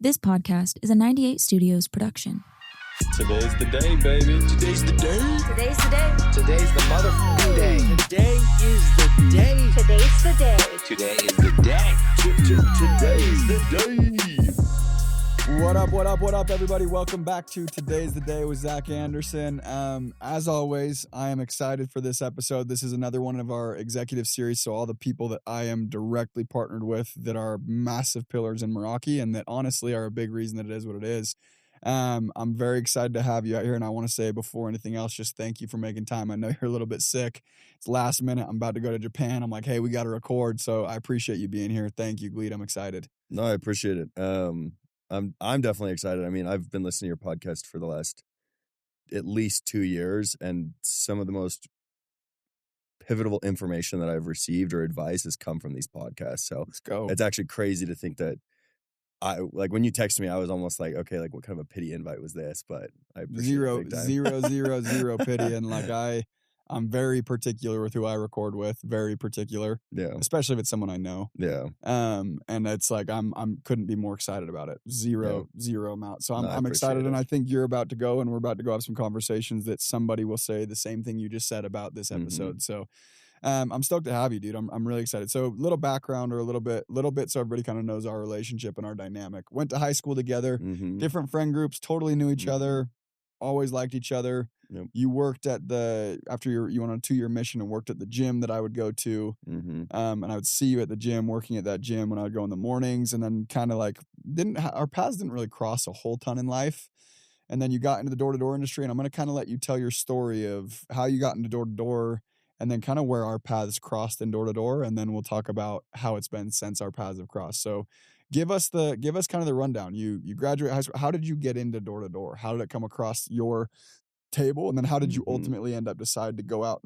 This podcast is a 98 Studios production. Today's the day, baby. Today's the day. Today's the day. Today's the motherfucking day. Today is the day. Today's the day. Today is the day. Today's the day. What up, everybody? Welcome back to Today's the Day with Zack Andersen. As always, I am excited for this episode. This is another one of our executive series, so all the people that I am directly partnered with that are massive pillars in Meraki and that honestly are a big reason that it is what it is. I'm very excited to have you out here, and I want to say before anything else, just thank you for making time. I know you're a little bit sick. It's last minute. I'm about to go to Japan. I'm like, hey, we got to record, so I appreciate you being here. Thank you, Gleed. I'm excited. No, I appreciate it. I'm definitely excited. I mean, I've been listening to your podcast for the last at least 2 years, and some of the most pivotal information that I've received or advice has come from these podcasts. So Let's go. It's actually crazy to think that when you texted me, I was almost like, okay, like what kind of a pity invite was this? But I appreciate it big time. zero pity. And like I'm very particular with who I record with, very particular. Yeah. Especially if it's someone I know. Yeah. And it's like I'm couldn't be more excited about it. Zero amount. So I'm excited, and I think you're about to go, and we're about to go have some conversations that somebody will say the same thing you just said about this episode. Mm-hmm. So I'm stoked to have you, dude. I'm really excited. So little background or a little bit so everybody kind of knows our relationship and our dynamic. Went to high school together, Mm-hmm. different friend groups, totally knew each Mm-hmm. other, always liked each other. Yep. You worked at after you went on a 2-year mission and worked at the gym that I would go to. Mm-hmm. And I would see you at the gym, working at that gym when I would go in the mornings, and then kind of like our paths didn't really cross a whole ton in life. And then you got into the door-to-door industry, and I'm going to kind of let you tell your story of how you got into door-to-door and then kind of where our paths crossed in door-to-door, and then we'll talk about how it's been since our paths have crossed. So give us kind of the rundown. You graduate high school. How did you get into door-to-door? How did it come across your table? And then how did you Mm-hmm. ultimately end up decide to go out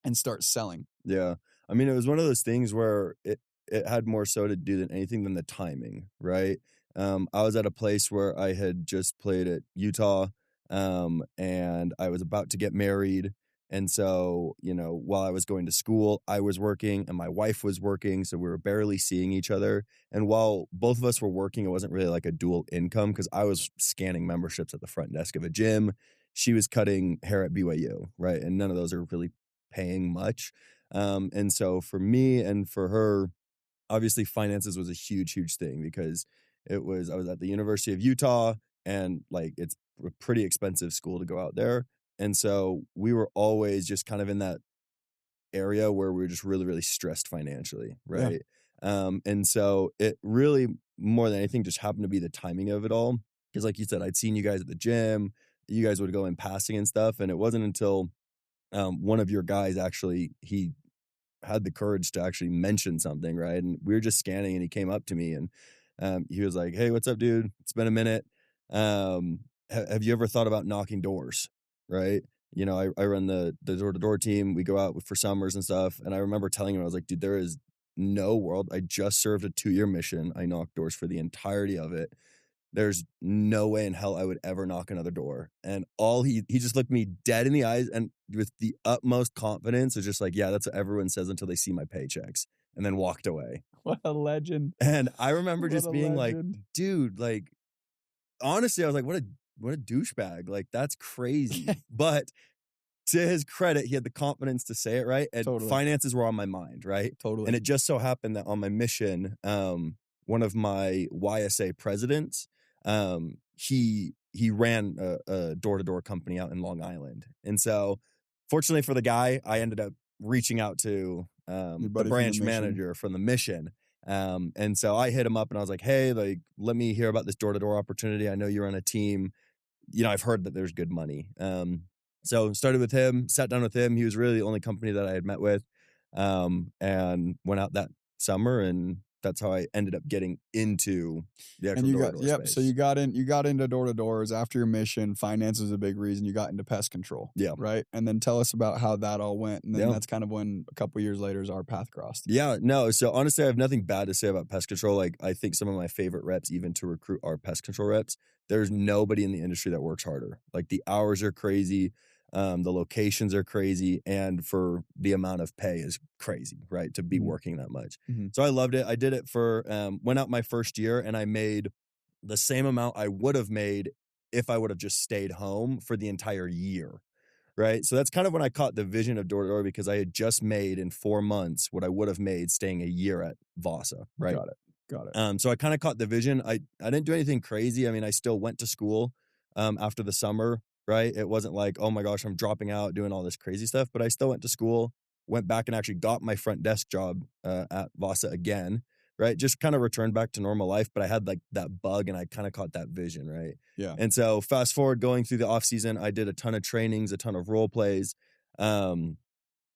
and start selling? Yeah. I mean, it was one of those things where it had more so to do than anything than the timing, right? I was at a place where I had just played at Utah, and I was about to get married. And so, while I was going to school, I was working and my wife was working. So we were barely seeing each other. And while both of us were working, it wasn't really like a dual income because I was scanning memberships at the front desk of a gym. She was cutting hair at BYU, right? And none of those are really paying much. And so for me and for her, obviously finances was a huge, huge thing because I was at the University of Utah, and like it's a pretty expensive school to go out there. And so we were always just kind of in that area where we were just really, really stressed financially, right? Yeah. And so it really, more than anything, just happened to be the timing of it all. Because like you said, I'd seen you guys at the gym. You guys would go in passing and stuff. And it wasn't until one of your guys actually, he had the courage to actually mention something, right? And we were just scanning, and he came up to me, and he was like, hey, what's up, dude? It's been a minute. Have you ever thought about knocking doors? Right. I run the door-to-door team. We go out for summers and stuff. And I remember telling him, I was like, dude, there is no world. I just served a 2-year mission. I knocked doors for the entirety of it. There's no way in hell I would ever knock another door. And he just looked me dead in the eyes, and with the utmost confidence is just like, yeah, that's what everyone says until they see my paychecks, and then walked away. What a legend. And I remember What just a being legend. like, dude, like, honestly, I was like, what a douchebag. Like, that's crazy. But to his credit, he had the confidence to say it, right? And Totally. Finances were on my mind, right? Totally. And it just so happened that on my mission, one of my YSA presidents, he ran a door-to-door company out in Long Island. And so fortunately for the guy, I ended up reaching out to the branch manager from the mission. And so I hit him up and I was like, hey, like, let me hear about this door-to-door opportunity. I know you're on a team. I've heard that there's good money. So started with him, sat down with him. He was really the only company that I had met with, and went out that summer, and that's how I ended up getting into the actual door-to-door space. So you got into door-to-doors after your mission. Finance was a big reason you got into pest control. Yeah. Right. And then tell us about how that all went. And then Yeah. that's kind of when a couple years later our path crossed. Yeah, no. So honestly, I have nothing bad to say about pest control. Like, I think some of my favorite reps, even to recruit, are pest control reps. There's nobody in the industry that works harder. Like, the hours are crazy. The locations are crazy, and for the amount of pay is crazy, right? To be working that much. So I loved it. I did it for, went out my first year, and I made the same amount I would have made if I would have just stayed home for the entire year. Right. So that's kind of when I caught the vision of door to door, because I had just made in 4 months what I would have made staying a year at Vasa. Right. Got it. So I kind of caught the vision. I didn't do anything crazy. I mean, I still went to school after the summer. Right. It wasn't like, oh my gosh, I'm dropping out doing all this crazy stuff, but I still went to school, went back and actually got my front desk job at Vasa again. Right. Just kind of returned back to normal life. But I had like that bug and I kind of caught that vision. Right. Yeah. And so fast forward going through the off season, I did a ton of trainings, a ton of role plays, putting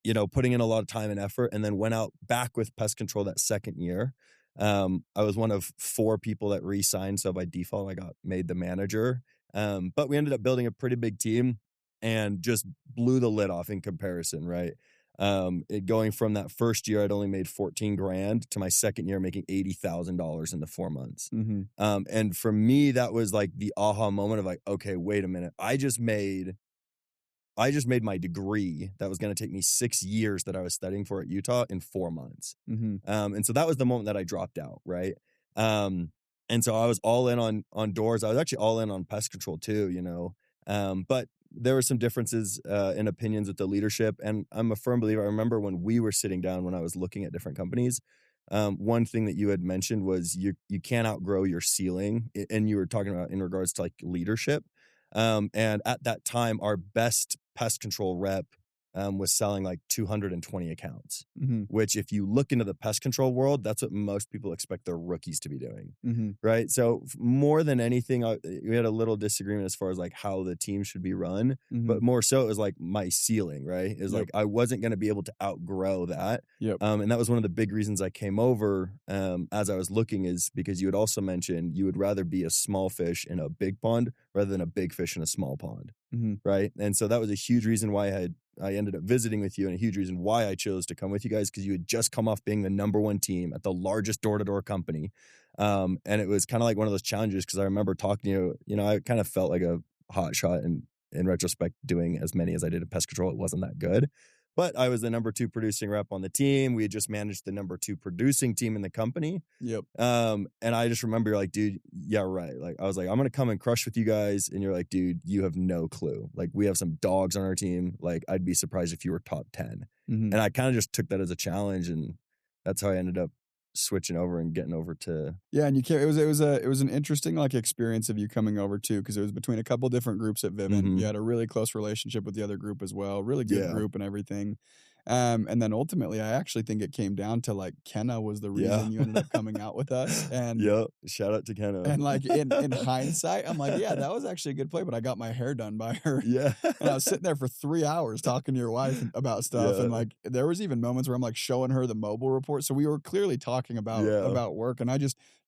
in a lot of time and effort, and then went out back with pest control that second year. I was one of 4 people that re-signed. So by default, I got made the manager. But we ended up building a pretty big team and just blew the lid off in comparison. Right. Going from that first year, I'd only made $14,000 to my second year making $80,000 in the 4 months. Mm-hmm. And for me, that was like the aha moment of like, okay, wait a minute. I just made my degree that was going to take me 6 years that I was studying for at Utah in 4 months. Mm-hmm. And so that was the moment that I dropped out. Right. And so I was all in on doors. I was actually all in on pest control too, but there were some differences in opinions with the leadership. And I'm a firm believer. I remember when we were sitting down, when I was looking at different companies, one thing that you had mentioned was you can't outgrow your ceiling. And you were talking about in regards to like leadership. And at that time, our best pest control rep was selling like 220 accounts, Mm-hmm. which if you look into the pest control world, that's what most people expect their rookies to be doing. Mm-hmm. Right. So more than anything, we had a little disagreement as far as like how the team should be run, Mm-hmm. but more so it was like my ceiling, right? Is like I wasn't going to be able to outgrow that. Yep. And that was one of the big reasons I came over as I was looking, is because you had also mentioned you would rather be a small fish in a big pond rather than a big fish in a small pond. Mm-hmm. Right. And so that was a huge reason why I ended up visiting with you, and a huge reason why I chose to come with you guys, because you had just come off being the #1 team at the largest door-to-door company. And it was kind of like one of those challenges, because I remember talking to you, I kind of felt like a hot shot, and in retrospect, doing as many as I did at pest control, it wasn't that good. But I was the #2 producing rep on the team. We had just managed the #2 producing team in the company. Yep. And I just remember you're like, dude, yeah, right. Like, I was like, I'm going to come and crush with you guys. And you're like, dude, you have no clue. Like, we have some dogs on our team. Like, I'd be surprised if you were top 10. Mm-hmm. And I kind of just took that as a challenge. And that's how I ended up switching over and getting over to. Yeah, and it was an interesting like experience of you coming over too, because it was between a couple different groups at Vivint. Mhm. You had a really close relationship with the other group as well, really good Yeah. group and everything. And then ultimately, I actually think it came down to like Kenna was the reason Yeah. you ended up coming out with us. And Yep. Shout out to Kenna. and like in hindsight, I'm like, yeah, that was actually a good play, but I got my hair done by her. Yeah. And I was sitting there for 3 hours talking to your wife about stuff. Yeah. And like, there was even moments where I'm like showing her the mobile report. So we were clearly talking about work. And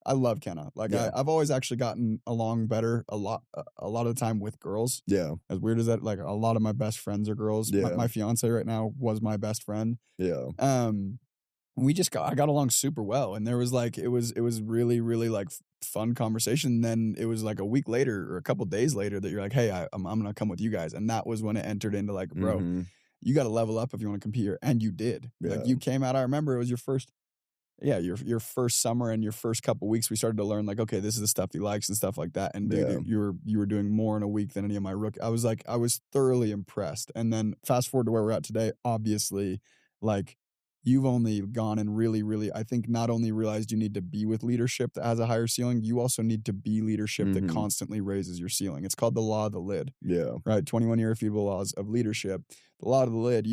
I love Kenna. Like Yeah. I've always actually gotten along better a lot of the time with girls. Yeah. As weird as that, like a lot of my best friends are girls. Yeah. My fiance right now was my best friend. Yeah. I got along super well, and there was like it was really really like fun conversation. And then it was like a week later or a couple days later that you're like, hey, I'm gonna come with you guys, and that was when it entered into like, bro, Mhm. you got to level up if you want to compete here, and you did. Yeah. Like you came out. I remember it was your first. Yeah, your first summer and your first couple weeks, we started to learn like, okay, this is the stuff he likes and stuff like that. And dude, Yeah. you were doing more in a week than any of my rookie. I was thoroughly impressed. And then fast forward to where we're at today, obviously, like you've only gone and really, really, I think not only realized you need to be with leadership that has a higher ceiling, you also need to be leadership that Mhm. constantly raises your ceiling. It's called the law of the lid. Yeah. Right, 21 irrefutable laws of leadership. The law of the lid.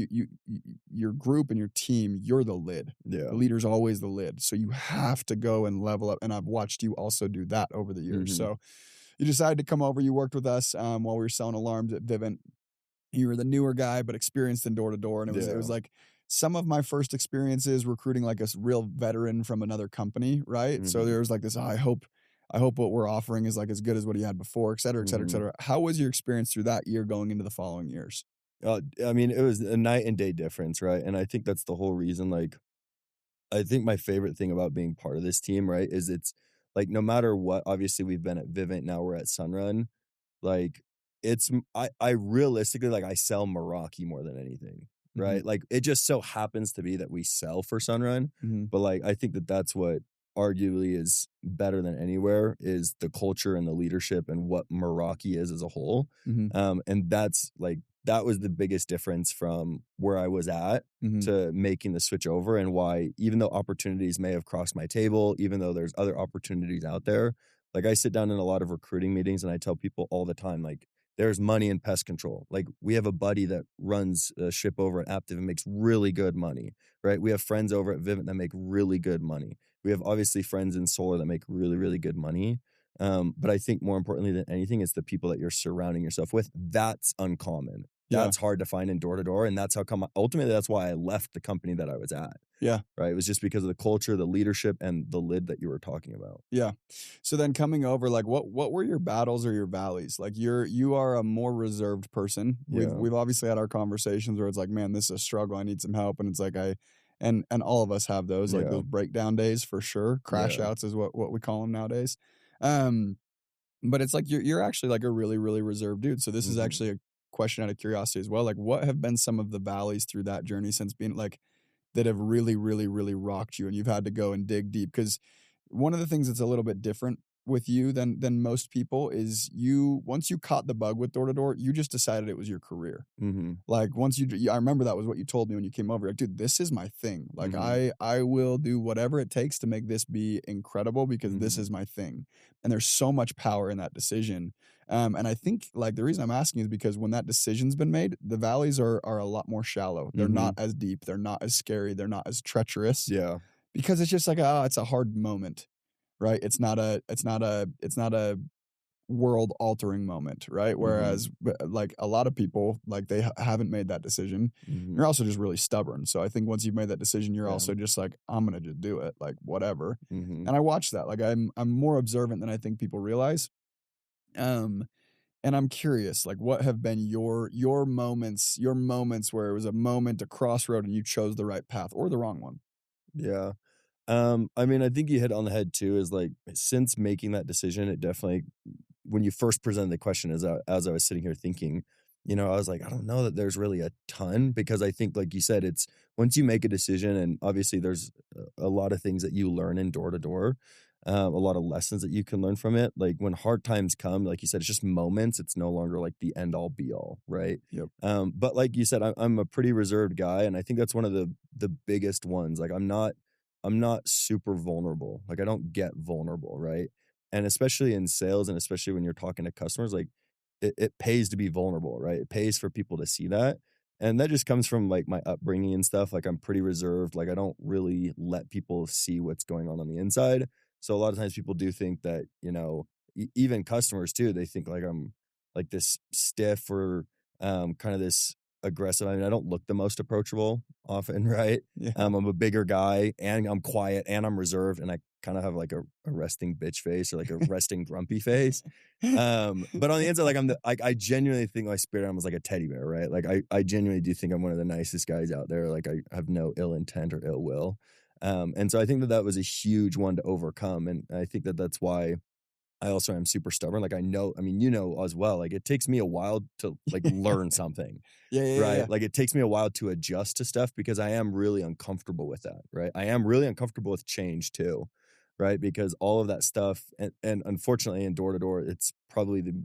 Your group and your team. You're the lid. Yeah. The leader's always the lid. So you have to go and level up. And I've watched you also do that over the years. Mhm. So you decided to come over. You worked with us while we were selling alarms at Vivint. You were the newer guy, but experienced in door to door. And it was like some of my first experiences recruiting like a real veteran from another company. Right. So Mhm. there was like this, I hope what we're offering is like as good as what he had before, et cetera, et cetera, et Mhm. cetera. How was your experience through that year going into the following years? I mean, it was a night and day difference, right? And I think that's the whole reason. Like, I think my favorite thing about being part of this team, right, is it's like no matter what. Obviously, we've been at Vivint, now we're at Sunrun. Like, I realistically, like, I sell Meraki more than anything, right? Like, it just so happens to be that we sell for Sunrun, Mm-hmm. but like I think that's what arguably is better than anywhere is the culture and the leadership and what Meraki is as a whole. And that's like, that was the biggest difference from where I was at to making the switch over, and why, even though opportunities may have crossed my table, even though there's other opportunities out there, like I sit down in a lot of recruiting meetings and I tell people all the time, like, there's money in pest control. Like, we have a buddy that runs a ship over at Aptiv and makes really good money, right? We have friends over at Vivint that make really good money. We have obviously friends in solar that make really, really good money. But I think more importantly than anything, it's the people that you're surrounding yourself with. That's uncommon. That's hard to find in door to door. And that's how come, ultimately, that's why I left the company that I was at. Yeah. Right. It was just because of the culture, the leadership, and the lid that you were talking about. Yeah. So then coming over, like, what were your battles or your valleys? Like, you are a more reserved person. We've obviously had our conversations where it's like, man, this is a struggle. I need some help. And it's like, and all of us have those, like those breakdown days for sure. Crash outs is what we call them nowadays. But it's like, you're actually like a really, really reserved dude. So this is actually a question out of curiosity as well. Like, what have been some of the valleys through that journey since being like, that have really, really, really rocked you and you've had to go and dig deep? Because one of the things that's a little bit different with you than most people is once you caught the bug with door to door, you just decided it was your career. Like, once I remember that was what you told me when you came over. Like, dude, this is my thing. Like, I will do whatever it takes to make this be incredible because this is my thing. And there's so much power in that decision. And I think, like, the reason I'm asking is because when that decision's been made, the valleys are a lot more shallow. They're not as deep. They're not as scary. They're not as treacherous. Yeah. Because it's just like, it's a hard moment, right? It's not a world altering moment, right? Whereas like a lot of people, like, they haven't made that decision. You're also just really stubborn. So I think once you've made that decision, you're also just like, I'm going to just do it, like, whatever. And I watch that. Like, I'm more observant than I think people realize. And I'm curious, like, what have been your moments where it was a moment, a crossroad, and you chose the right path or the wrong one? Yeah. I mean, I think you hit on the head too, is like, since making that decision, it definitely, when you first presented the question, as I was sitting here thinking, I was like, I don't know that there's really a ton, because I think, like you said, it's once you make a decision, and obviously there's a lot of things that you learn in door to door, a lot of lessons that you can learn from it. Like, when hard times come, like you said, it's just moments. It's no longer like the end all be all, right? Yep. But like you said, I'm a pretty reserved guy, and I think that's one of the biggest ones. Like, I'm not super vulnerable. Like, I don't get vulnerable, right? And especially in sales, and especially when you're talking to customers, like, it pays to be vulnerable, right? It pays for people to see that. And that just comes from like my upbringing and stuff. Like, I'm pretty reserved. Like, I don't really let people see what's going on the inside. So a lot of times people do think that, even customers too, they think like I'm like this stiff or kind of this aggressive. I mean, I don't look the most approachable often, right? Yeah. I'm a bigger guy, and I'm quiet, and I'm reserved, and I kind of have like a resting bitch face, or like a resting grumpy face. But on the inside, like, I genuinely think my spirit animal is like a teddy bear, right? Like, I genuinely do think I'm one of the nicest guys out there. Like, I have no ill intent or ill will. And so I think that was a huge one to overcome. And I think that that's why I also am super stubborn. Like, I mean, as well, like, it takes me a while to like learn something, right? Yeah. Like, it takes me a while to adjust to stuff, because I am really uncomfortable with that, right? I am really uncomfortable with change too, right? Because all of that stuff, and unfortunately in door to door, it's probably the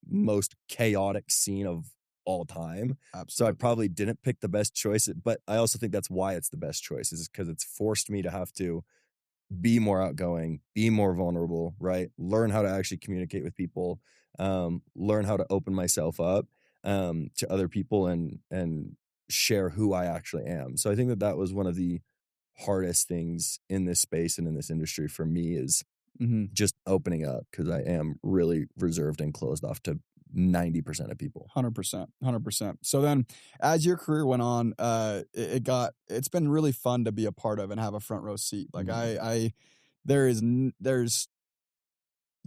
most chaotic scene of all time. Absolutely. So I probably didn't pick the best choice, but I also think that's why it's the best choice, is because it's forced me to have to be more outgoing, be more vulnerable, right? Learn how to actually communicate with people, learn how to open myself up to other people, and share who I actually am. So I think that was one of the hardest things in this space and in this industry for me, is just opening up, because I am really reserved and closed off to 90% of people. 100%. So then, as your career went on, it's been really fun to be a part of and have a front row seat. Like,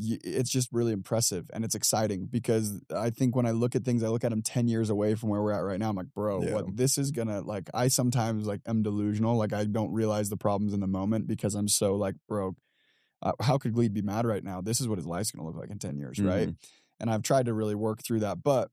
it's just really impressive, and it's exciting, because I think when I look at things, I look at them 10 years away from where we're at right now. I'm like, bro, what this is gonna, like, I sometimes like am delusional. Like, I don't realize the problems in the moment because I'm so like, bro, how could Gleed be mad right now? This is what his life's gonna look like in 10 years, right? And I've tried to really work through that. But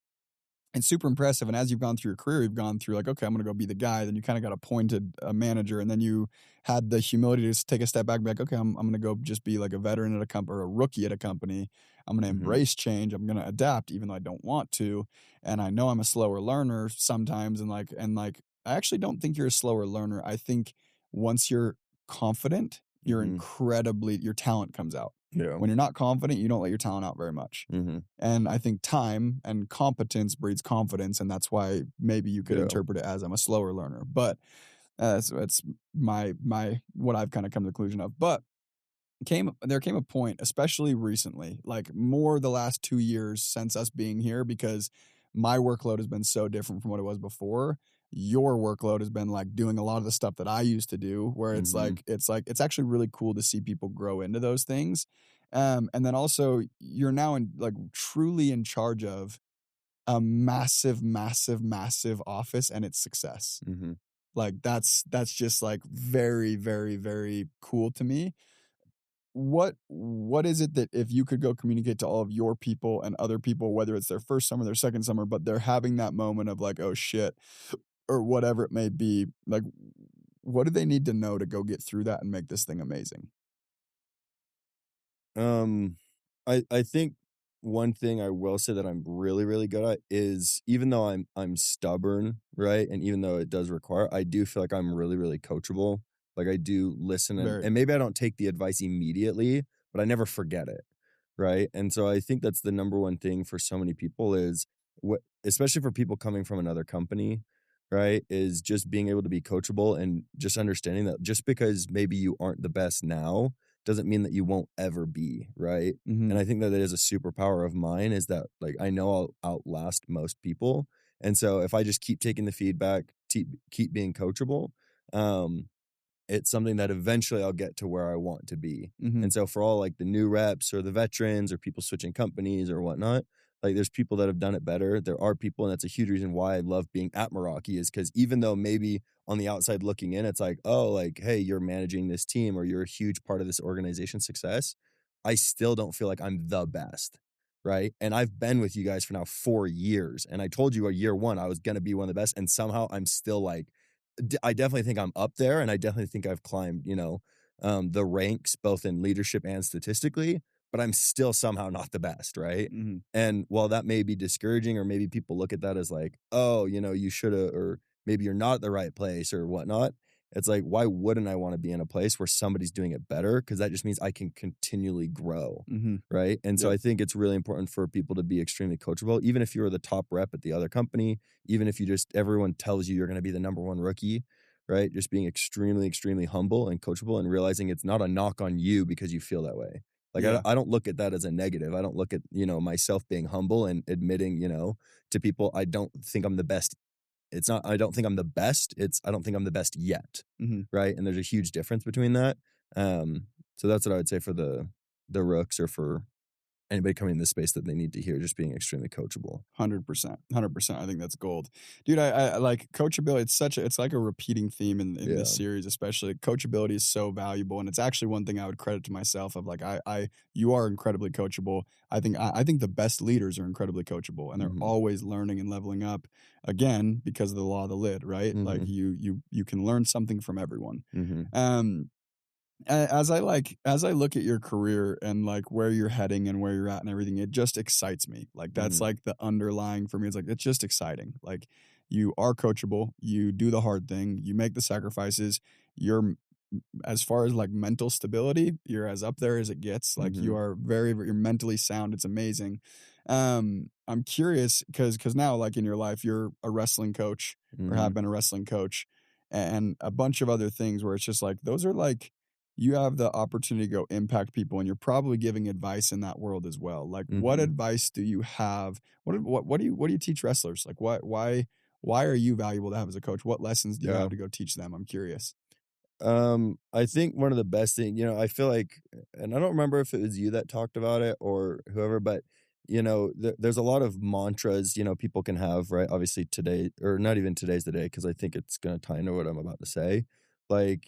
It's super impressive. And as you've gone through your career, you've gone through like, okay, I'm going to go be the guy. Then you kind of got appointed a manager, and then you had the humility to just take a step back and be like, okay, I'm going to go just be like a veteran at a company or a rookie at a company. I'm going to Mm-hmm. embrace change. I'm going to adapt, even though I don't want to. And I know I'm a slower learner sometimes. And I actually don't think you're a slower learner. I think once you're confident, Mm-hmm. your talent comes out. Yeah. When you're not confident, you don't let your talent out very much. Mm-hmm. And I think time and competence breeds confidence, and that's why maybe you could Yeah. interpret it as I'm a slower learner. But it's my what I've kind of come to the conclusion of. But there came a point, especially recently, like more the last 2 years since us being here, because my workload has been so different from what it was before. Your workload has been like doing a lot of the stuff that I used to do, where Mm-hmm. it's actually really cool to see people grow into those things. And then also you're now in like truly in charge of a massive, massive, massive office and its success. Mm-hmm. Like that's just like very, very, very cool to me. What is it that if you could go communicate to all of your people and other people, whether it's their first summer, their second summer, but they're having that moment of like, oh shit, or whatever it may be, like what do they need to know to go get through that and make this thing amazing? Um, I think one thing I will say that I'm really, really good at is even though I'm stubborn, right? And even though it does require, I do feel like I'm really, really coachable. Like I do listen Very. and maybe I don't take the advice immediately, but I never forget it. Right. And so I think that's the number one thing for so many people is what, especially for people coming from another company, right? Is just being able to be coachable and just understanding that just because maybe you aren't the best now doesn't mean that you won't ever be, right? Mhm. And I think that that is a superpower of mine is that like I know I'll outlast most people. And so if I just keep taking the feedback, keep being coachable, um, it's something that eventually I'll get to where I want to be. Mhm. And so for all like the new reps or the veterans or people switching companies or whatnot, like there's people that have done it better. There are people, and that's a huge reason why I love being at Meraki is because even though maybe on the outside looking in, it's like, oh, like, hey, you're managing this team or you're a huge part of this organization's success. I still don't feel like I'm the best. Right. And I've been with you guys for now 4 years. And I told you a year one, I was going to be one of the best. And somehow I'm still like, I definitely think I'm up there, and I definitely think I've climbed, the ranks both in leadership and statistically, but I'm still somehow not the best, right? Mhm. And while that may be discouraging, or maybe people look at that as like, oh, you should have, or maybe you're not at the right place or whatnot. It's like, why wouldn't I want to be in a place where somebody's doing it better? Because that just means I can continually grow. Mhm. Right. And so Yep. I think it's really important for people to be extremely coachable, even if you're the top rep at the other company, even if everyone tells you you're going to be the number one rookie, right? Just being extremely, extremely humble and coachable and realizing it's not a knock on you because you feel that way. Like, Yeah. I don't look at that as a negative. I don't look at, myself being humble and admitting, to people, I don't think I'm the best. It's not, I don't think I'm the best. It's, I don't think I'm the best yet. Mhm. Right. And there's a huge difference between that. So that's what I would say for the rooks or for anybody coming in this space that they need to hear, just being extremely coachable. 100%. 100%. I think that's gold. Dude, I like coachability. It's like a repeating theme in this Yeah. series, especially. Coachability is so valuable. And it's actually one thing I would credit to myself of like, you are incredibly coachable. I think the best leaders are incredibly coachable, and they're Mhm. always learning and leveling up again because of the law of the lid, right? Like Mhm. you can learn something from everyone. Mhm. Um, as I look at your career and like where you're heading and where you're at and everything, it just excites me. Like that's Mhm. like the underlying for me. It's like it's just exciting. Like you are coachable, you do the hard thing, you make the sacrifices. You're as far as like mental stability, you're as up there as it gets. Like you Mhm. are you're mentally sound. It's amazing. I'm curious because now like in your life, you're a wrestling coach or have Mhm. been a wrestling coach and a bunch of other things where it's just like those are like you have the opportunity to go impact people and you're probably giving advice in that world as well. Like what Mhm. advice do you have? What do you teach wrestlers? Like why are you valuable to have as a coach? What lessons do you Yeah. have to go teach them? I'm curious. I think one of the best thing, I feel like, and I don't remember if it was you that talked about it or whoever, but there's a lot of mantras, people can have, right? Obviously today, or not even today's the day, because I think it's gonna tie into what I'm about to say. Like,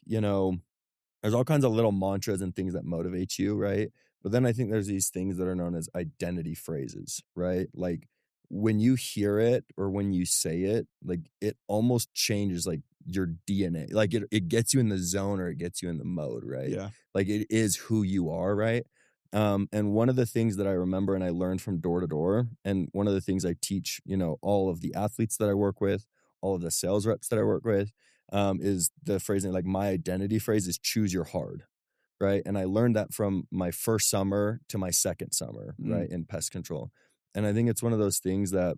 there's all kinds of little mantras and things that motivate you, right? But then I think there's these things that are known as identity phrases, right? Like when you hear it or when you say it, like it almost changes like your DNA. Like it gets you in the zone or it gets you in the mode, right? Yeah. Like it is who you are, right? And one of the things that I remember and I learned from door to door, and one of the things I teach, all of the athletes that I work with, all of the sales reps that I work with, is the phrasing, like my identity phrase is choose your hard, right? And I learned that from my first summer to my second summer, right, in pest control. And I think it's one of those things that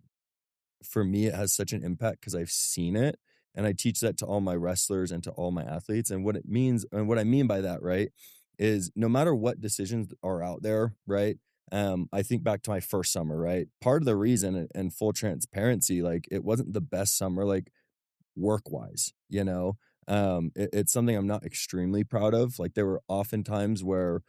for me, it has such an impact because I've seen it. And I teach that to all my wrestlers and to all my athletes. And what it means, and what I mean by that, right, is no matter what decisions are out there, right? I think back to my first summer, right? Part of the reason, and full transparency, like it wasn't the best summer, like work wise, it's something I'm not extremely proud of. Like there were often times where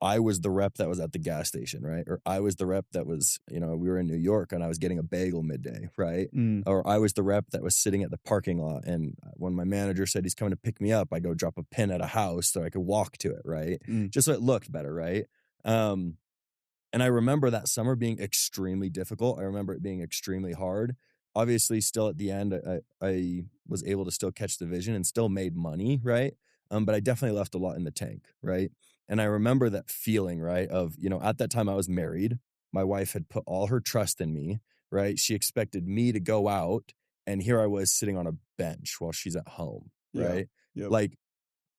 I was the rep that was at the gas station, right? Or I was the rep that was, we were in New York and I was getting a bagel midday, right? Or I was the rep that was sitting at the parking lot. And when my manager said he's coming to pick me up, I go drop a pin at a house so I could walk to it, right? Just so it looked better, right? And I remember that summer being extremely difficult. I remember it being extremely hard. Obviously, still at the end, I was able to still catch the vision and still made money, right? But I definitely left a lot in the tank, right? And I remember that feeling, right, of, at that time I was married. My wife had put all her trust in me, right? She expected me to go out, and here I was sitting on a bench while she's at home, right? Yep. Like,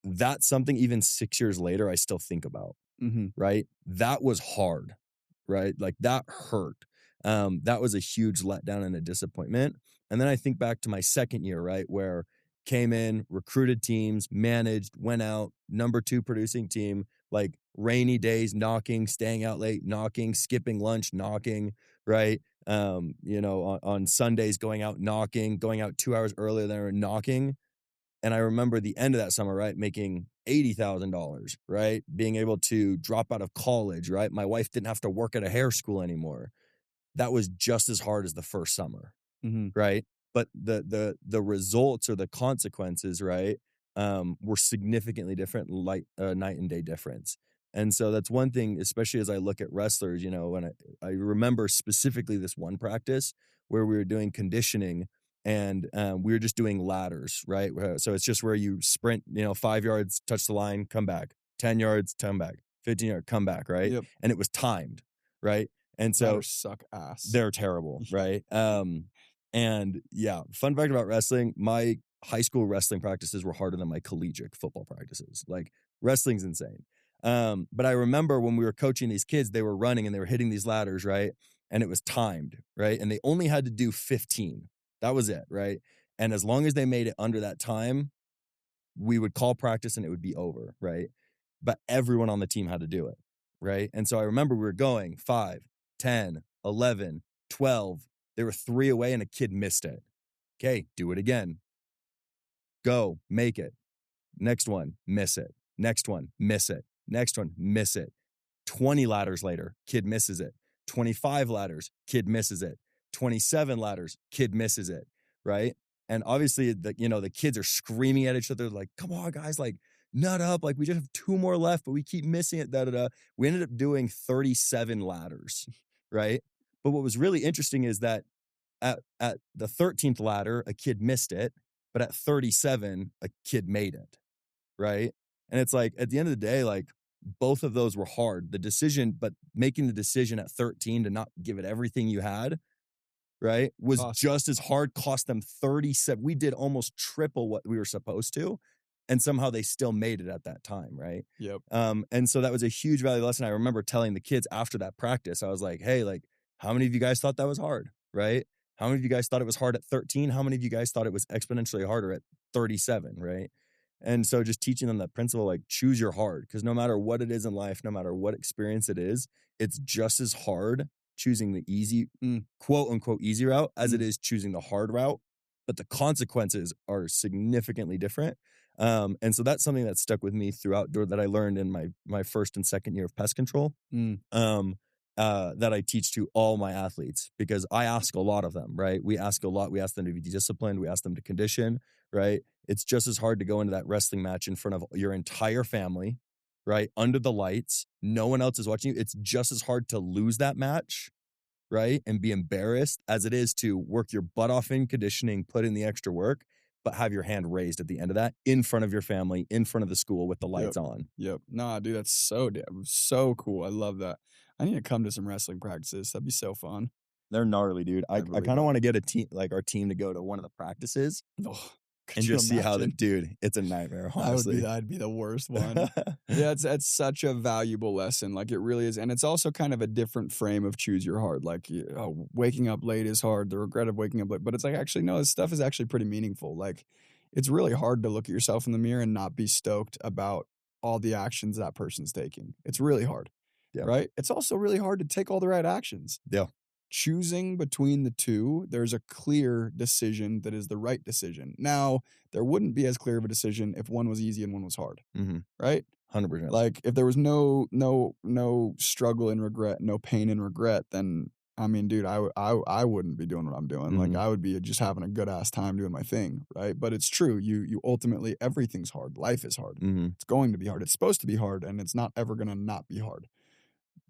that's something even 6 years later I still think about, right? That was hard, right? Like that hurt. That was a huge letdown and a disappointment. And then I think back to my second year, right, where came in, recruited teams, managed, went out, number 2 producing team, like rainy days, knocking, staying out late, knocking, skipping lunch, knocking, right? On Sundays, going out knocking, going out 2 hours earlier than knocking. And I remember the end of that summer, right, making $80,000, right? Being able to drop out of college, right? My wife didn't have to work at a hair school anymore. That was just as hard as the first summer, right? But the results or the consequences, right, were significantly different, like a night and day difference. And so that's one thing, especially as I look at wrestlers, when I remember specifically this one practice where we were doing conditioning. And we were just doing ladders, right? So it's just where you sprint, 5 yards, touch the line, come back, 10 yards, come back, 15 yards, come back, right? Yep. And it was timed, right? And so Ladders suck ass. they're terrible, right? And yeah, fun fact about wrestling, my high school wrestling practices were harder than my collegiate football practices. Like wrestling's insane. But I remember when we were coaching these kids, they were running and they were hitting these ladders, right? And it was timed, right? And they only had to do 15. That was it, right? And as long as they made it under that time, we would call practice and it would be over, right? But everyone on the team had to do it, right? And so I remember we were going 5, 10, 11, 12. There were 3 away and a kid missed it. Okay, do it again. Go, make it. Next one, miss it. Next one, miss it. Next one, miss it. 20 ladders later, kid misses it. 25 ladders, kid misses it. 27 ladders, kid misses it, right? And obviously, the kids are screaming at each other like, come on, guys, like, nut up. Like, we just have 2 more left, but we keep missing it, da-da-da. We ended up doing 37 ladders, right? But what was really interesting is that at the 13th ladder, a kid missed it, but at 37, a kid made it, right? And it's like, at the end of the day, like, both of those were hard. The decision, but making the decision at 13 to not give it everything you had, right, was just as hard, cost them 37. We did almost triple what we were supposed to, and somehow they still made it at that time, right? Yep. And so that was a huge value lesson. I remember telling the kids after that practice, I was like, hey, like, how many of you guys thought that was hard, right? How many of you guys thought it was hard at 13? How many of you guys thought it was exponentially harder at 37, right? And so just teaching them that principle, like, choose your hard, because no matter what it is in life, no matter what experience it is, it's just as hard choosing the easy, quote unquote, easy route as it is choosing the hard route, but the consequences are significantly different. And so that's something that stuck with me throughout, that I learned in my first and second year of pest control, that I teach to all my athletes, because I ask a lot of them, right? We ask a lot. We ask them to be disciplined. We ask them to condition, right? It's just as hard to go into that wrestling match in front of your entire family, right? Under the lights, no one else is watching you. It's just as hard to lose that match right, and be embarrassed as it is to work your butt off in conditioning, put in the extra work, but have your hand raised at the end of that in front of your family, in front of the school with the lights on. Yep. Nah, dude, that's so cool. I love that. I need to come to some wrestling practices. That'd be so fun. They're gnarly, dude. I really kind of are. want to get a team, like our team, to go to one of the practices Oh, could and you just see how imagine? dude, it's a nightmare, honestly. I'd be the worst one. Yeah, it's such a valuable lesson. Like, it really is. And it's also kind of a different frame of choose your heart. Like, waking up late is hard. The regret of waking up late. But it's like, actually, no, this stuff is actually pretty meaningful. Like, it's really hard to look at yourself in the mirror and not be stoked about all the actions that person's taking. It's really hard. Yeah. Right? It's also really hard to take all the right actions. Yeah. Choosing between the two, there's a clear decision that is the right decision. Now, there wouldn't be as clear of a decision if one was easy and one was hard, right? 100%. Like, if there was no struggle and regret, no pain and regret, then I mean, dude, I wouldn't be doing what I'm doing. Like, I would be just having a good ass time doing my thing, right? But it's true. You ultimately, everything's hard. Life is hard. It's going to be hard. It's supposed to be hard, and it's not ever gonna not be hard.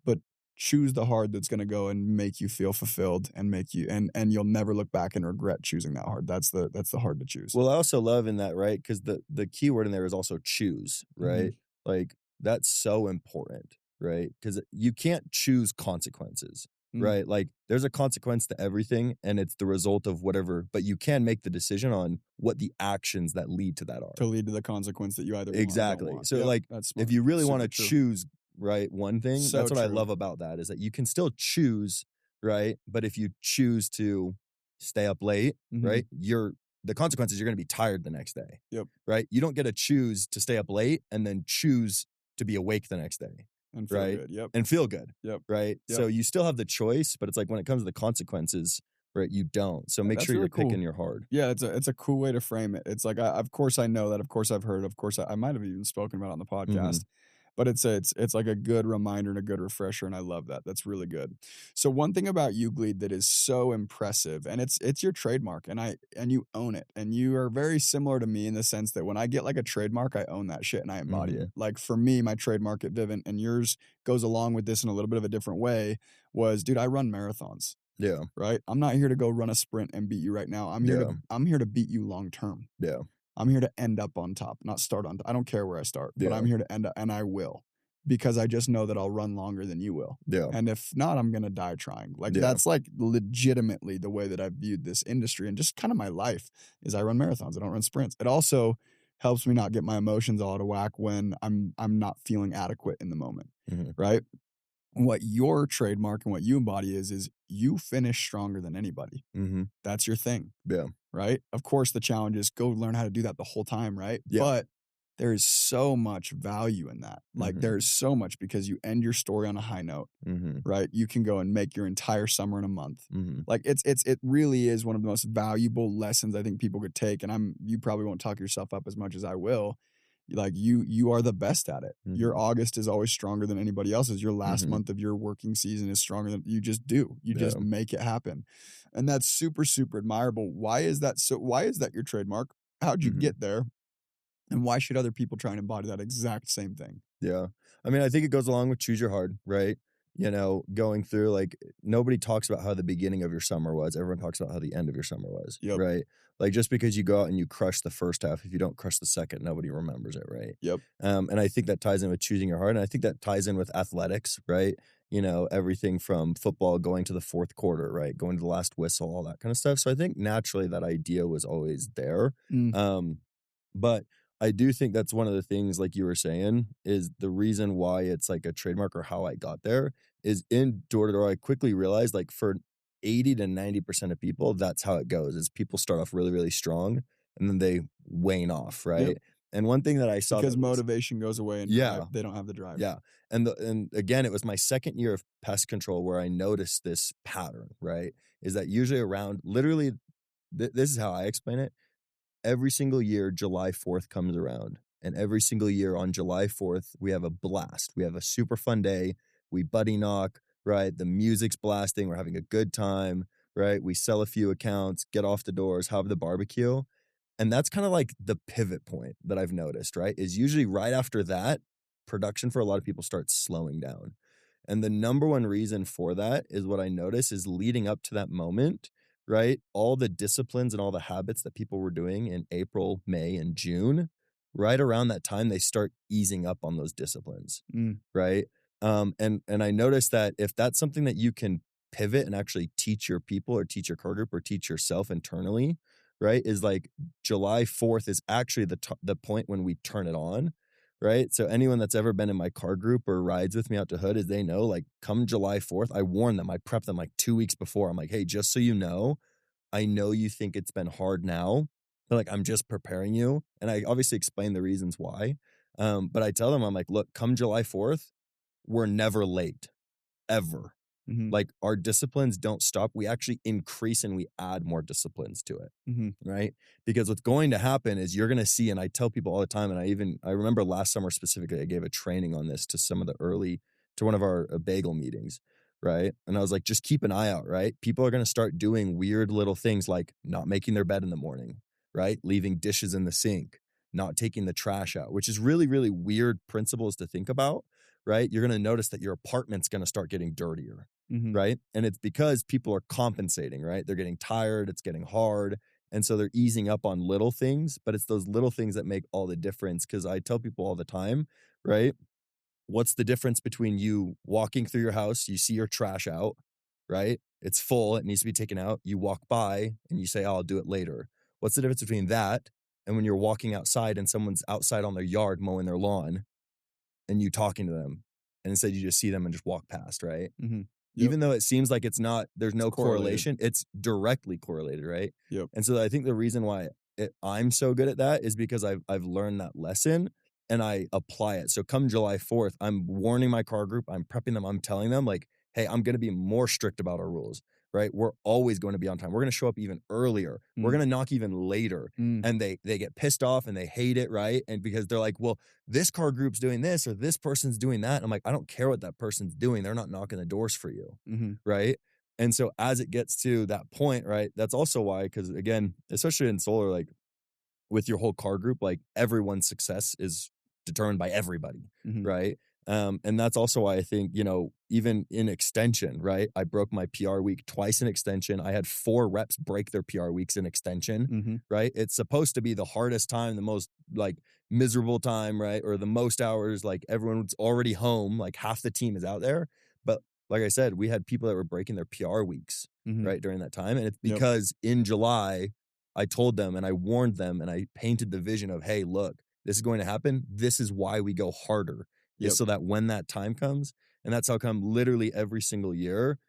But choose the hard that's going to go and make you feel fulfilled and make you and you'll never look back and regret choosing that hard. That's the hard to choose. Well, I also love in that, right? Because the key word in there is also choose, right? Like, that's so important, right? Because you can't choose consequences, right? Like, there's a consequence to everything, and it's the result of whatever, but you can make the decision on what the actions that lead to that are. To lead to the consequence that you either want or exactly. don't want. So Yep, like, that's smart. if you really Super want to true. choose, right, one thing, So that's what I true. love about that, is that you can still choose, right? But if you choose to stay up late, right, the consequences, you're going to be tired the next day. Yep. Right? You don't get to choose to stay up late and then choose to be awake the next day. And feel right? good. Yep. And feel good. Yep. Right? Yep. So you still have the choice, but it's like when it comes to the consequences, right, you don't. So make That's sure really you're cool. picking your hard. Yeah, it's a cool way to frame it. It's like, of course I know that, of course I've heard, of course I might have even spoken about it on the podcast. But it's like a good reminder and a good refresher, and I love that. That's really good. So one thing about you, Gleed, that is so impressive, and it's your trademark, and you own it, and you are very similar to me in the sense that when I get like a trademark, I own that shit and I embody it. Like, for me, my trademark at Vivint, and yours goes along with this in a little bit of a different way, was, dude, I run marathons. Yeah. Right? I'm not here to go run a sprint and beat you right now. I'm here to beat you long term. Yeah. I'm here to end up on top, not start on top. I don't care where I start, but I'm here to end up, and I will, because I just know that I'll run longer than you will. Yeah. And if not, I'm going to die trying. Like, that's like legitimately the way that I've viewed this industry and just kind of my life is I run marathons. I don't run sprints. It also helps me not get my emotions all out of whack when I'm not feeling adequate in the moment. Right? What your trademark and what you embody is you finish stronger than anybody. That's your thing. Yeah. Right? Of course, the challenge is go learn how to do that the whole time, right? Yeah. But there is so much value in that. Like, there's so much, because you end your story on a high note, right? You can go and make your entire summer in a month. Like, it really is one of the most valuable lessons I think people could take. And you probably won't talk yourself up as much as I will. Like, you are the best at it. Your August is always stronger than anybody else's. Your last month of your working season is stronger than you just do. You just make it happen. And that's super, super admirable. Why is that your trademark? How'd you get there? And why should other people try and embody that exact same thing? Yeah. I mean, I think it goes along with choose your hard, right? You know, going through, like, nobody talks about how the beginning of your summer was. Everyone talks about how the end of your summer was, right? Like, just because you go out and you crush the first half, if you don't crush the second, nobody remembers it, right? And I think that ties in with choosing your hard, and I think that ties in with athletics, right? You know, everything from football going to the fourth quarter, right? Going to the last whistle, all that kind of stuff. So I think naturally that idea was always there. But I do think that's one of the things, like you were saying, is the reason why it's like a trademark, or how I got there, is in door-to-door. I quickly realized, like, for 80 to 90% of people, that's how it goes, is people start off really, really strong and then they wane off, right? And one thing that I saw, because motivation goes away and they don't have the drive. And again, it was my second year of pest control where I noticed this pattern, right? Is that usually around, literally, this is how I explain it. Every single year, July 4th comes around. And every single year on July 4th, we have a blast. We have a super fun day. We buddy knock, right? The music's blasting. We're having a good time, right? We sell a few accounts, get off the doors, have the barbecue. And that's kind of like the pivot point that I've noticed, right? Is usually right after that, production for a lot of people starts slowing down. And the number one reason for that is what I notice is leading up to that moment, right? All the disciplines and all the habits that people were doing in April, May, and June, right around that time, they start easing up on those disciplines, right? And I noticed that if that's something that you can pivot and actually teach your people or teach your core group or teach yourself internally, right, is like July 4th is actually the point when we turn it on, right? So anyone that's ever been in my car group or rides with me out to Hood, is they know, like, come July 4th, I warn them, I prep them like 2 weeks before. I'm like, hey, just so you know, I know you think it's been hard now, but like, I'm just preparing you. And I obviously explain the reasons why. But I tell them, I'm like, look, come July 4th, we're never late, ever. Like, our disciplines don't stop. We actually increase and we add more disciplines to it, right? Because what's going to happen is you're going to see, and I tell people all the time, and I remember last summer specifically, I gave a training on this to one of our bagel meetings, right? And I was like, just keep an eye out, right? People are going to start doing weird little things like not making their bed in the morning, right? Leaving dishes in the sink, not taking the trash out, which is really, really weird principles to think about, right? You're going to notice that your apartment's going to start getting dirtier, right? And it's because people are compensating, right? They're getting tired, it's getting hard. And so they're easing up on little things, but it's those little things that make all the difference. Because I tell people all the time, right? What's the difference between you walking through your house, you see your trash out, right? It's full, it needs to be taken out. You walk by and you say, oh, I'll do it later. What's the difference between that and when you're walking outside and someone's outside on their yard mowing their lawn and you talking to them, and instead you just see them and just walk past, right? Even though it seems like there's no correlation, it's directly correlated, right? And so I think the reason why I'm so good at that is because I've learned that lesson and I apply it. So come July 4th, I'm warning my car group, I'm prepping them, I'm telling them, like, hey, I'm going to be more strict about our rules, right? We're always going to be on time. We're going to show up even earlier. We're going to knock even later. And they get pissed off and they hate it, right? And because they're like, well, this car group's doing this or this person's doing that. And I'm like, I don't care what that person's doing. They're not knocking the doors for you, right? And so as it gets to that point, right, that's also why, because again, especially in solar, like with your whole car group, like everyone's success is determined by everybody, right? And that's also why I think, even in extension, right? I broke my PR week twice in extension. I had 4 reps break their PR weeks in extension, right? It's supposed to be the hardest time, the most like miserable time, right? Or the most hours, like everyone's already home, like half the team is out there. But like I said, we had people that were breaking their PR weeks, right, during that time. And it's because in July, I told them and I warned them and I painted the vision of, hey, look, this is going to happen. This is why we go harder. So that when that time comes, and that's how come literally every single year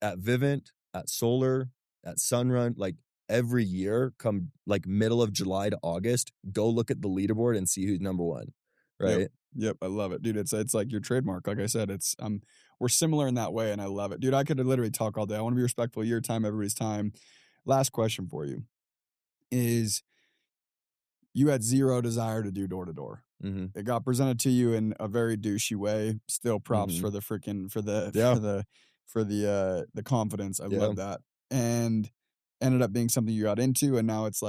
at Vivint, at Solar, at Sunrun, like every year come like middle of July to August, go look at the leaderboard and see who's number one, right? Yep, I love it, dude. It's like your trademark. Like I said, it's we're similar in that way, and I love it, dude. I could literally talk all day. I want to be respectful of your time, everybody's time. Last question for you is: you had zero desire to do door to door. It got presented to you in a very douchey way. Still props for the freaking for the confidence. I love that. And ended up being something you got into, and now it's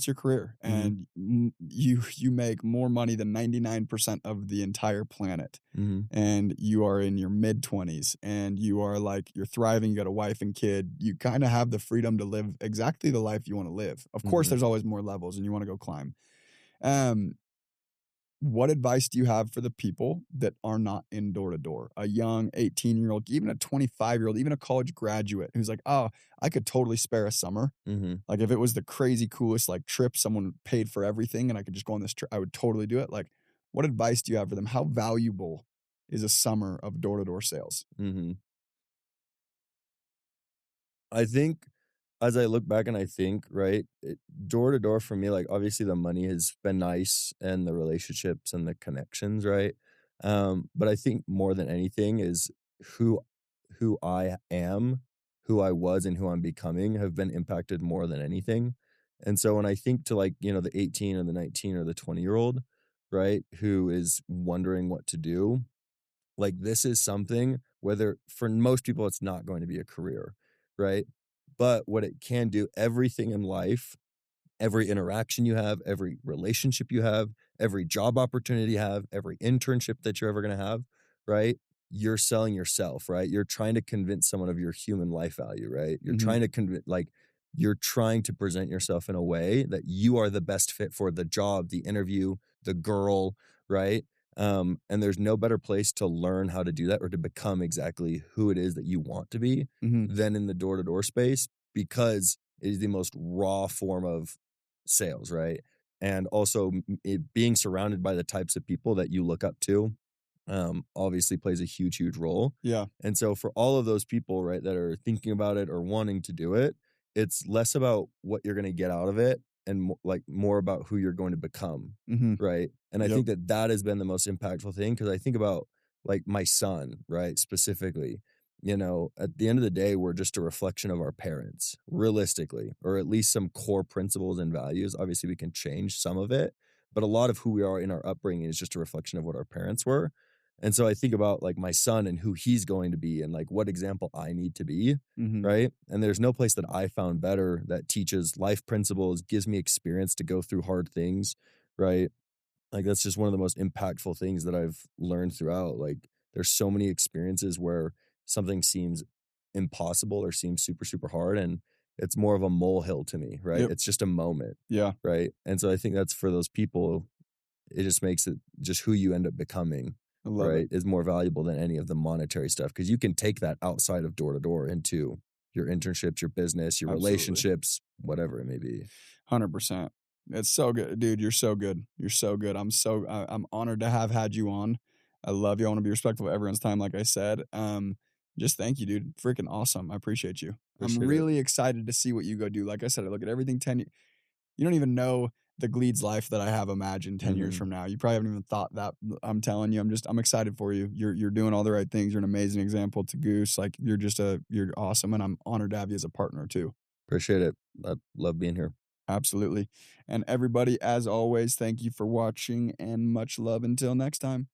your career, and you make more money than 99% of the entire planet, and you are in your mid-20s, and you're thriving. You got a wife and kid. You kind of have the freedom to live exactly the life you want to live. Of course, there's always more levels, and you want to go climb. What advice do you have for the people that are not in door-to-door? A young 18-year-old, even a 25-year-old, even a college graduate who's like, oh, I could totally spare a summer. Like if it was the crazy coolest like trip, someone paid for everything and I could just go on this trip, I would totally do it. Like, what advice do you have for them? How valuable is a summer of door-to-door sales? I think as I look back and I think, right, door to door for me, like obviously the money has been nice and the relationships and the connections, right? But I think more than anything is who I am, who I was, and who I'm becoming have been impacted more than anything. And so when I think to like, the 18 or the 19 or the 20-year-old, right, who is wondering what to do, like this is something, whether for most people it's not going to be a career, right? But what it can do, everything in life, every interaction you have, every relationship you have, every job opportunity you have, every internship that you're ever going to have, right? you're selling yourself, right? You're trying to convince someone of your human life value, right? You're Mhm. trying to you're trying to present yourself in a way that you are the best fit for the job, the interview, the girl, right? And there's no better place to learn how to do that or to become exactly who it is that you want to be Mhm. than in the door-to-door space, because it is the most raw form of sales, right? And also being surrounded by the types of people that you look up to obviously plays a huge role. Yeah. And so for all of those people, right, that are thinking about it or wanting to do it, it's less about what you're going to get out of it and more about who you're going to become, Mhm. right? And I Yep. think that has been the most impactful thing, because I think about like my son, right, specifically. At the end of the day, we're just a reflection of our parents, realistically, or at least some core principles and values. Obviously, we can change some of it, but a lot of who we are in our upbringing is just a reflection of what our parents were. And so I think about like my son and who he's going to be and like what example I need to be, Mhm. right? And there's no place that I found better that teaches life principles, gives me experience to go through hard things, right? Like that's just one of the most impactful things that I've learned throughout. Like there's so many experiences where something seems impossible or seems super hard, and it's more of a molehill to me, right? Yep. It's just a moment, Yeah. right? And so I think that's for those people, it just makes it just who you end up becoming, I love right, it. is more valuable than any of the monetary stuff, because you can take that outside of door to door into your internships, your business, your Absolutely. relationships, whatever it may be. 100%. It's so good, dude. You're so good. You're so good. I'm honored to have had you on. I love you. I want to be respectful of everyone's time, like I said. Just thank you, dude. Freaking awesome. I appreciate you. I'm Appreciate it. really excited to see what you go do. Like I said, I look at everything 10 years. You don't even know the Gleed's life that I have imagined 10 years Mhm. from now. You probably haven't even thought that. I'm telling you, I'm excited for you. You're doing all the right things. You're an amazing example to Goose. Like you're awesome. And I'm honored to have you as a partner too. Appreciate it. I love being here. Absolutely. And everybody, as always, thank you for watching and much love until next time.